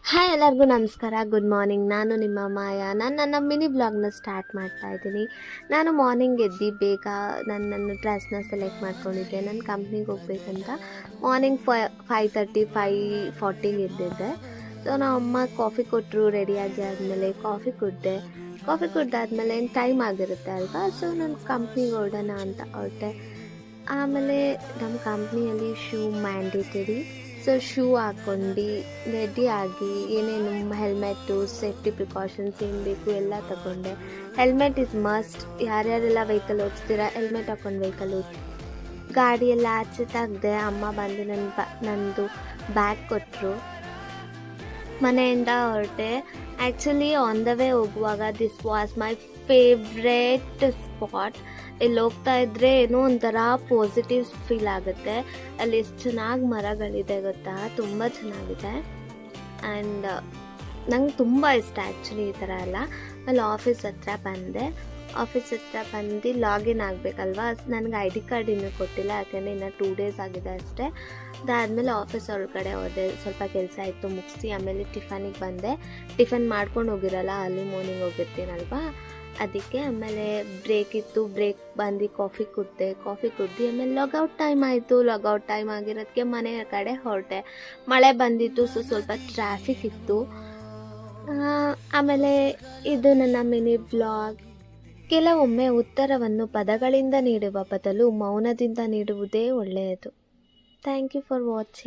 Hi ಎಲ್ಲರಿಗೂ ನಮಸ್ಕಾರ, good morning. ನಾನು ನಿಮ್ಮ ಮಾಯಾ. ನಾನು ನನ್ನ ಮಿನಿ ಬ್ಲಾಗ್ನ ಸ್ಟಾರ್ಟ್ ಮಾಡ್ತಾ ಇದ್ದೀನಿ. ನಾನು ಮಾರ್ನಿಂಗ್ ಎದ್ದು ಬೇಗ ನನ್ನ ಡ್ರೆಸ್ನ ಸೆಲೆಕ್ಟ್ ಮಾಡ್ಕೊಂಡಿದ್ದೆ. ನನ್ನ ಕಂಪ್ನಿಗೆ ಹೋಗ್ಬೇಕಂತ ಮಾರ್ನಿಂಗ್ 5:30 5:40 ಎದ್ದಿದ್ದೆ. ಸೊ ನಮ್ಮ ಅಮ್ಮ ಕಾಫಿ ಕೊಟ್ಟರು, ರೆಡಿಯಾಗಿ ಆದಮೇಲೆ ಕಾಫಿ ಕುಡ್ದಾದ್ಮೇಲೆ ಏನು ಟೈಮ್ ಆಗಿರುತ್ತೆ ಅಲ್ವಾ. ಸೊ ನಾನು ಕಂಪ್ನಿಗೆ ಹೊರಡೋಣ ಅಂತ ಹೊರಟೆ. ಆಮೇಲೆ ನಮ್ಮ ಕಂಪ್ನಿಯಲ್ಲಿ ಶೂ ಮ್ಯಾಂಡೇಟರಿ. ಸೊ ಶೂ ಹಾಕ್ಕೊಂಡು ರೆಡಿ ಆಗಿ ಏನೇನು ಹೆಲ್ಮೆಟ್ಟು, ಸೇಫ್ಟಿ ಪ್ರಿಕಾಷನ್ಸ್ ಏನು ಬೇಕು ಎಲ್ಲ ತಗೊಂಡೆ. Helmet is must. ಯಾರ್ಯಾರೆಲ್ಲ ವೆಹಿಕಲ್ ಓಡಿಸ್ತೀರಾ ಹೆಲ್ಮೆಟ್ ಹಾಕ್ಕೊಂಡು ವೆಹಿಕಲ್ ಗಾಡಿಯೆಲ್ಲ ಆಚೆ ತೆಗ್ದೆ. ಅಮ್ಮ ಬಂದು ನನ್ನದು ಬ್ಯಾಗ್ ಕೊಟ್ಟರು. ಮನೆಯಿಂದ ಹೊರಟೆ. ಆ್ಯಕ್ಚುಲಿ ಆನ್ ದ ವೇ ಹೋಗುವಾಗ this was my favourite spot. ಇಲ್ಲಿ ಹೋಗ್ತಾ ಇದ್ದರೆ ಏನೋ ಒಂಥರ ಪಾಸಿಟಿವ್ ಫೀಲ್ ಆಗುತ್ತೆ. ಅಲ್ಲಿ ಎಷ್ಟು ಚೆನ್ನಾಗಿ ಮರಗಳಿದೆ ಗೊತ್ತಾ, ತುಂಬ ಚೆನ್ನಾಗಿದೆ. ಆ್ಯಂಡ್ ನಂಗೆ ತುಂಬ ಇಷ್ಟ ಆ್ಯಕ್ಚುಲಿ ಈ ಥರ ಎಲ್ಲ. ಅಲ್ಲಿ ಆಫೀಸ್ ಹತ್ರ ಬಂದು ಲಾಗಿನ್ ಆಗಬೇಕಲ್ವಾ. ನನಗೆ ID ಕಾರ್ಡ್ ಇನ್ನೂ ಕೊಟ್ಟಿಲ್ಲ, ಯಾಕೆಂದರೆ ಇನ್ನು 2 days ಆಗಿದೆ ಅಷ್ಟೇ. ಅದಾದಮೇಲೆ ಆಫೀಸ್ ಒಳಗಡೆ ಹೋದೆ. ಸ್ವಲ್ಪ ಕೆಲಸ ಇತ್ತು ಮುಗಿಸಿ ಆಮೇಲೆ ಟಿಫನಿಗೆ ಬಂದೆ. ಟಿಫನ್ ಮಾಡ್ಕೊಂಡು ಹೋಗಿರಲ್ಲ, ಅಲ್ಲಿ ಮಾರ್ನಿಂಗ್ ಹೋಗಿರ್ತೀನಲ್ವಾ ಅದಕ್ಕೆ. ಆಮೇಲೆ ಬ್ರೇಕ್ ಇತ್ತು, ಬ್ರೇಕ್ ಬಂದು ಕಾಫಿ ಕುಡ್ದು ಆಮೇಲೆ ಲಾಗೌಟ್ ಟೈಮ್ ಆಯಿತು. ಲಾಗೌಟ್ ಟೈಮ್ ಆಗಿರೋದಕ್ಕೆ ಮನೆ ಕಡೆ ಹೊರಟೆ. ಮಳೆ ಬಂದಿತ್ತು, ಸೊ ಸ್ವಲ್ಪ ಟ್ರಾಫಿಕ್ ಇತ್ತು. ಆಮೇಲೆ ಇದು ನನ್ನ ಮಿನಿ ವ್ಲಾಗ್. ಕೆಲವೊಮ್ಮೆ ಉತ್ತರವನ್ನು ಪದಗಳಿಂದ ನೀಡುವ ಬದಲು ಮೌನದಿಂದ ನೀಡುವುದೇ ಒಳ್ಳೆಯದು. Thank you for watching.